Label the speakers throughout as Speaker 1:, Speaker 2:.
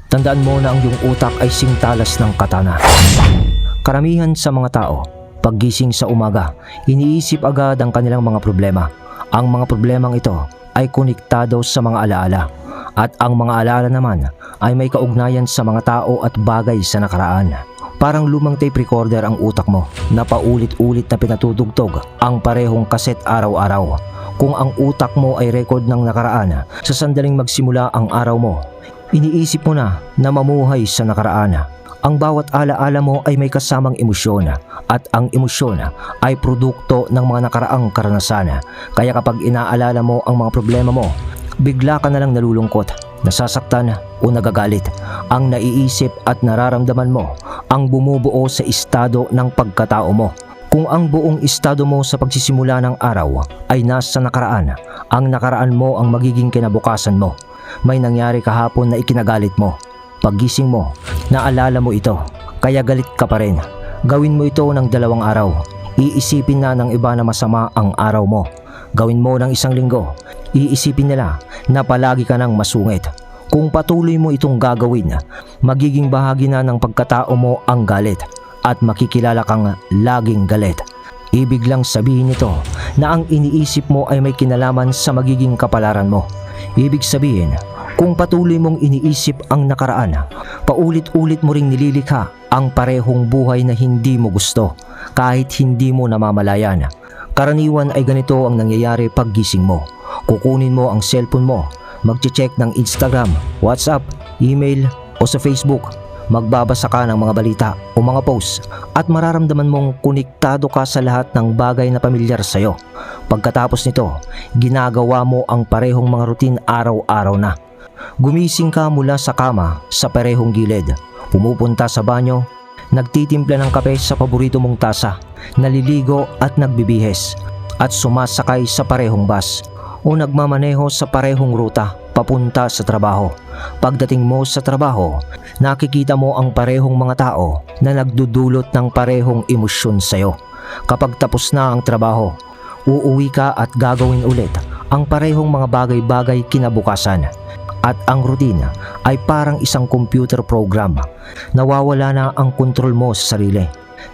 Speaker 1: Tandaan mo na ang iyong utak ay singtalas ng katana. Karamihan sa mga tao, paggising sa umaga, iniisip agad ang kanilang mga problema. Ang mga problemang ito ay konektado sa mga alaala. At ang mga alaala naman ay may kaugnayan sa mga tao at bagay sa nakaraan. Parang lumang tape recorder ang utak mo na paulit-ulit na pinatutugtog ang parehong kaset araw-araw. Kung ang utak mo ay record ng nakaraan, sa sandaling magsimula ang araw mo, iniisip mo na mamuhay sa nakaraan. Ang bawat alaala mo ay may kasamang emosyon at ang emosyon ay produkto ng mga nakaraang karanasan. Kaya kapag inaalala mo ang mga problema mo, bigla ka na lang nalulungkot, nasasaktan o nagagalit. Ang naiisip at nararamdaman mo ang bumubuo sa estado ng pagkatao mo. Kung ang buong estado mo sa pagsisimula ng araw ay nasa nakaraan, ang nakaraan mo ang magiging kinabukasan mo. May nangyari kahapon na ikinagalit mo. Paggising mo, naalala mo ito, kaya galit ka pa rin. Gawin mo ito ng 2 araw. Iisipin na ng iba na masama ang araw mo. Gawin mo ng 1 linggo. Iisipin nila na palagi ka nang masungit. Kung patuloy mo itong gagawin, magiging bahagi na ng pagkatao mo ang galit at makikilala kang laging galit. Ibig lang sabihin nito na ang iniisip mo ay may kinalaman sa magiging kapalaran mo. Ibig sabihin, kung patuloy mong iniisip ang nakaraan, paulit-ulit mo ring nililikha ang parehong buhay na hindi mo gusto kahit hindi mo namamalayan. Karaniwan ay ganito ang nangyayari paggising mo. Kukunin mo ang cellphone mo, magche-check ng Instagram, WhatsApp, email o sa Facebook. Magbabasa ka ng mga balita o mga posts at mararamdaman mong konektado ka sa lahat ng bagay na pamilyar sa'yo. Pagkatapos nito, ginagawa mo ang parehong mga routine araw-araw na. Gumising ka mula sa kama sa parehong gilid, pumupunta sa banyo, nagtitimpla ng kape sa paborito mong tasa, naliligo at nagbibihes, at sumasakay sa parehong bus o nagmamaneho sa parehong ruta papunta sa trabaho. Pagdating mo sa trabaho, nakikita mo ang parehong mga tao na nagdudulot ng parehong emosyon sa'yo. Kapag tapos na ang trabaho, uuwi ka at gagawin ulit ang parehong mga bagay-bagay kinabukasan. At ang routine ay parang isang computer program. Nawawala na ang kontrol mo sa sarili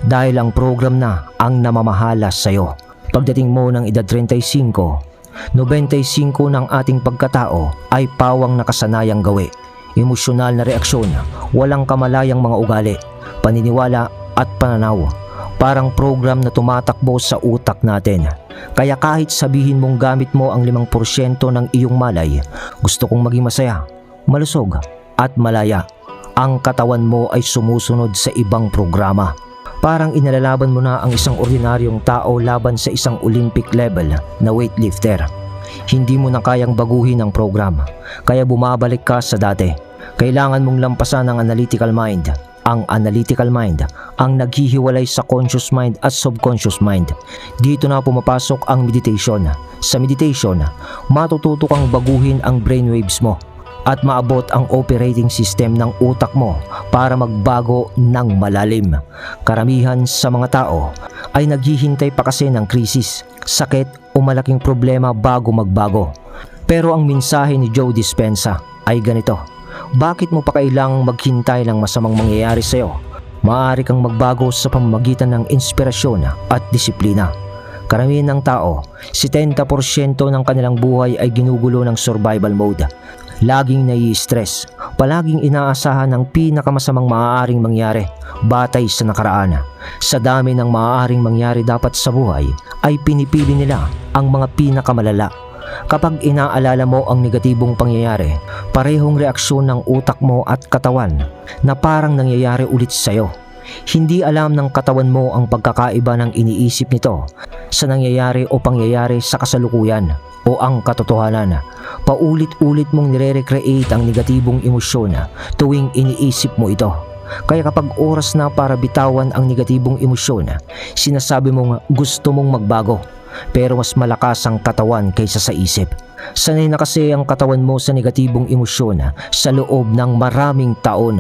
Speaker 1: dahil ang program na ang namamahala sa'yo. Pagdating mo ng edad 35, 95 ng ating pagkatao ay pawang nakasanayang gawi. Emosyonal na reaksyon, walang kamalayang mga ugali, paniniwala at pananaw. Parang program na tumatakbo sa utak natin. Kaya kahit sabihin mong gamit mo ang 5% ng iyong malay, gusto kong maging masaya, malusog at malaya, ang katawan mo ay sumusunod sa ibang programa. Parang inilalaban mo na ang isang ordinaryong tao laban sa isang Olympic level na weightlifter. Hindi mo na kayang baguhin ang program, kaya bumabalik ka sa dati. Kailangan mong lampasan ang analytical mind. Ang analytical mind ang naghihiwalay sa conscious mind at subconscious mind. Dito na pumapasok ang meditation. Sa meditation, matututo kang baguhin ang brainwaves mo at maabot ang operating system ng utak mo para magbago ng malalim. Karamihan sa mga tao ay naghihintay pa kasi ng krisis, sakit o malaking problema bago magbago. Pero ang mensahe ni Joe Dispenza ay ganito: bakit mo pa kailangang maghintay ng masamang mangyayari sa'yo? Maaari kang magbago sa pamamagitan ng inspirasyon at disiplina. Karamihan ng tao, 70% ng kanilang buhay ay ginugulo ng survival mode. Laging nai-stress, palaging inaasahan ang pinakamasamang maaaring mangyari batay sa nakaraan. Sa dami ng maaaring mangyari dapat sa buhay, ay pinipili nila ang mga pinakamalala. Kapag inaalala mo ang negatibong pangyayari, parehong reaksyon ng utak mo at katawan na parang nangyayari ulit sa'yo. Hindi alam ng katawan mo ang pagkakaiba ng iniisip nito sa nangyayari o pangyayari sa kasalukuyan o ang katotohanan. Paulit-ulit mong nire-recreate ang negatibong emosyon tuwing iniisip mo ito. Kaya kapag oras na para bitawan ang negatibong emosyon, sinasabi mong gusto mong magbago, pero mas malakas ang katawan kaysa sa isip. Sanay na kasi ang katawan mo sa negatibong emosyon sa loob ng maraming taon.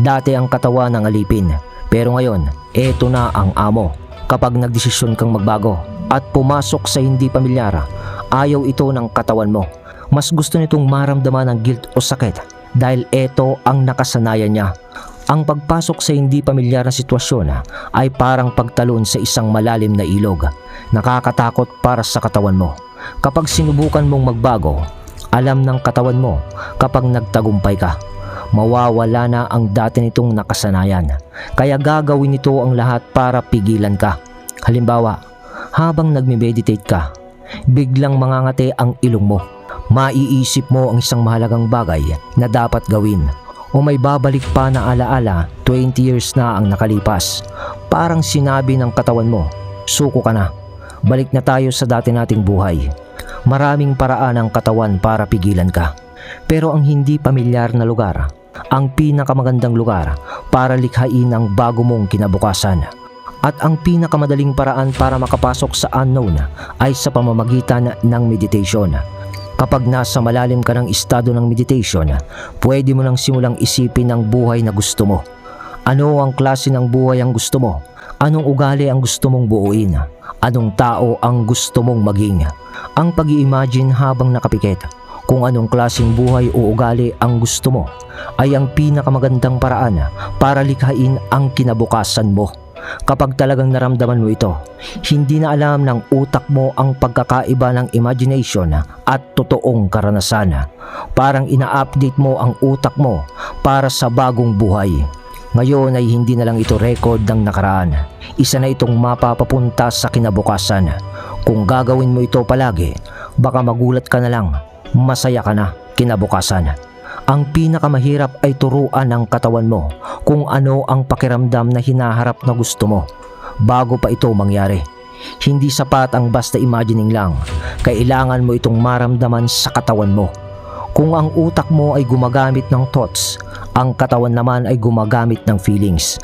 Speaker 1: Dati ang katawan ang alipin, pero ngayon, eto na ang amo. Kapag nagdesisyon kang magbago at pumasok sa hindi pamilyar, ayaw ito ng katawan mo. Mas gusto nitong maramdaman ang guilt o sakit dahil ito ang nakasanayan niya. Ang pagpasok sa hindi pamilyar na sitwasyon ay parang pagtalon sa isang malalim na ilog. Nakakatakot para sa katawan mo. Kapag sinubukan mong magbago, alam ng katawan mo kapag nagtagumpay ka, mawawala na ang dati nitong nakasanayan. Kaya gagawin nito ang lahat para pigilan ka. Halimbawa, habang nagme-meditate ka, biglang mangangati ang ilong mo. Maiisip mo ang isang mahalagang bagay na dapat gawin. O may babalik pa na alaala, 20 years na ang nakalipas. Parang sinabi ng katawan mo, suko ka na. Balik na tayo sa dati nating buhay. Maraming paraan ang katawan para pigilan ka. Pero ang hindi pamilyar na lugar, ang pinakamagandang lugar para likhain ang bago mong kinabukasan. At ang pinakamadaling paraan para makapasok sa unknown ay sa pamamagitan ng meditation. Kapag nasa malalim ka ng estado ng meditation, pwede mo nang simulang isipin ang buhay na gusto mo. Ano ang klase ng buhay ang gusto mo? Anong ugali ang gusto mong buuin? Anong tao ang gusto mong maging? Ang pag-i-imagine habang nakapikit kung anong klaseng buhay o ugali ang gusto mo ay ang pinakamagandang paraan para likhain ang kinabukasan mo. Kapag talagang naramdaman mo ito, hindi na alam ng utak mo ang pagkakaiba ng imagination at totoong karanasan. Parang ina-update mo ang utak mo para sa bagong buhay. Ngayon ay hindi na lang ito record ng nakaraan. Isa na itong mapapapunta sa kinabukasan. Kung gagawin mo ito palagi, baka magulat ka na lang, masaya ka na kinabukasan. Ang pinakamahirap ay turuan ng katawan mo kung ano ang pakiramdam na hinaharap na gusto mo bago pa ito mangyari. Hindi sapat ang basta imagining lang. Kailangan mo itong maramdaman sa katawan mo. Kung ang utak mo ay gumagamit ng thoughts, ang katawan naman ay gumagamit ng feelings.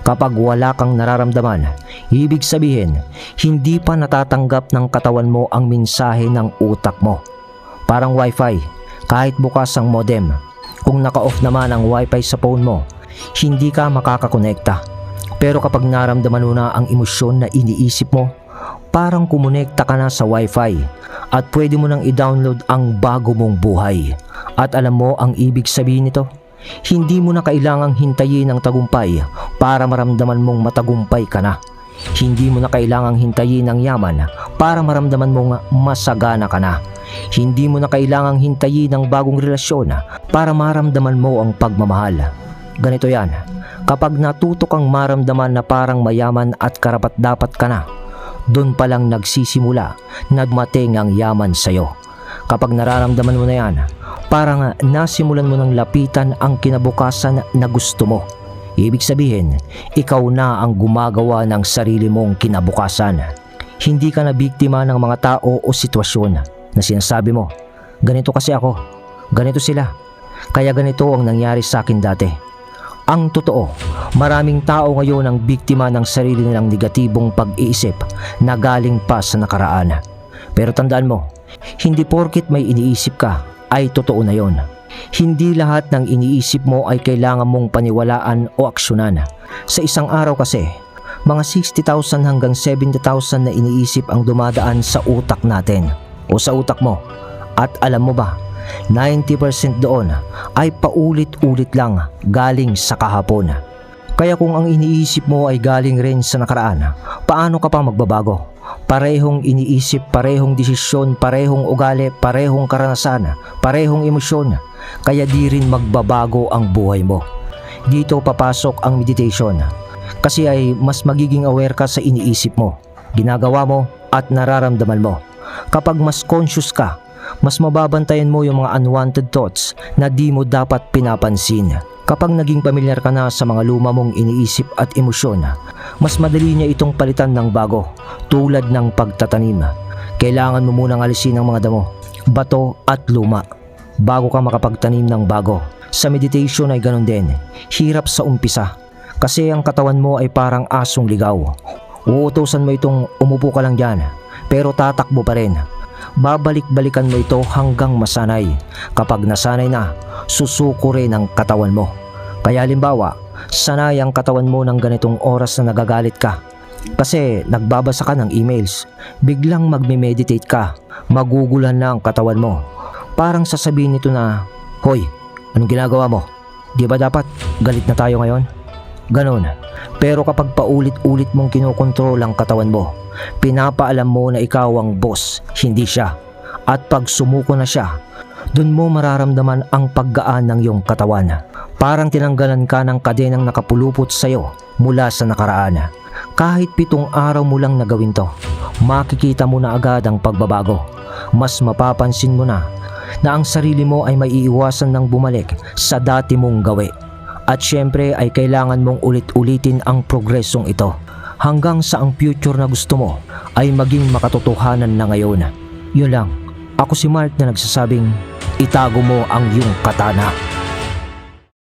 Speaker 1: Kapag wala kang nararamdaman, ibig sabihin, hindi pa natatanggap ng katawan mo ang mensahe ng utak mo. Parang wifi, kahit bukas ang modem, kung naka-off naman ang wifi sa phone mo, hindi ka makakakonekta. Pero kapag naramdaman mo na ang emosyon na iniisip mo, parang kumonekta ka na sa wifi at pwede mo nang i-download ang bago mong buhay. At alam mo ang ibig sabihin nito? Hindi mo na kailangang hintayin ang tagumpay para maramdaman mong matagumpay ka na. Hindi mo na kailangang hintayin ang yaman para maramdaman mong masagana ka na. Hindi mo na kailangang hintayin ang bagong relasyon para maramdaman mo ang pagmamahal. Ganito yan, kapag natuto kang maramdaman na parang mayaman at karapat-dapat ka na, doon pa lang nagsisimula na dumating ang yaman sa'yo. Kapag nararamdaman mo na yan, parang nasimulan mo ng lapitan ang kinabukasan na gusto mo. Ibig sabihin, ikaw na ang gumagawa ng sarili mong kinabukasan. Hindi ka na biktima ng mga tao o sitwasyon na sinasabi mo, ganito kasi ako, ganito sila, kaya ganito ang nangyari sa akin dati. Ang totoo, maraming tao ngayon ang biktima ng sarili nilang negatibong pag-iisip na galing pa sa nakaraan. Pero tandaan mo, hindi porkit may iniisip ka ay totoo na yon. Hindi lahat ng iniisip mo ay kailangan mong paniwalaan o aksyonan. Sa isang araw kasi, mga 60,000 hanggang 70,000 na iniisip ang dumadaan sa utak natin o sa utak mo. At alam mo ba, 90% doon ay paulit-ulit lang galing sa kahapon. Kaya kung ang iniisip mo ay galing rin sa nakaraan, paano ka pa magbabago? Parehong iniisip, parehong desisyon, parehong ugali, parehong karanasan, parehong emosyon. Kaya di rin magbabago ang buhay mo. Dito papasok ang meditation. Kasi ay mas magiging aware ka sa iniisip mo, ginagawa mo at nararamdaman mo. Kapag mas conscious ka, mas mababantayan mo yung mga unwanted thoughts na di mo dapat pinapansin. Kapag naging pamilyar ka na sa mga luma mong iniisip at emosyon, mas madali niya itong palitan ng bago, tulad ng pagtatanim. Kailangan mo munang alisin ang mga damo, bato at luma bago ka makapagtanim ng bago. Sa meditation ay ganun din, hirap sa umpisa kasi ang katawan mo ay parang asong ligaw. Uutusan mo itong umupo ka lang dyan, pero tatakbo pa rin. Babalik-balikan mo ito hanggang masanay. Kapag nasanay na, susuko rin ang katawan mo. Kaya halimbawa, sanay ang katawan mo ng ganitong oras na nagagalit ka. Kasi nagbabasa ka ng emails, biglang magme-meditate ka, magugulan na ang katawan mo. Parang sasabihin nito na, hoy, Anong ginagawa mo? Di ba dapat galit na tayo ngayon? Ganon. Pero kapag paulit-ulit mong kinokontrol ang katawan mo, pinapaalam mo na ikaw ang boss, hindi siya. At pag sumuko na siya, dun mo mararamdaman ang paggaan ng iyong katawan. Parang tinanggalan ka ng kadenang nakapulupot sa'yo mula sa nakaraan. Kahit 7 araw mo lang nagawin to, makikita mo na agad ang pagbabago. Mas mapapansin mo na ang sarili mo ay maiiwasan ng bumalik sa dati mong gawi. At syempre ay kailangan mong ulit-ulitin ang progresong ito hanggang sa ang future na gusto mo ay maging makatotohanan na ngayon. Yun lang, ako si Mark na nagsasabing itago mo ang iyong katana.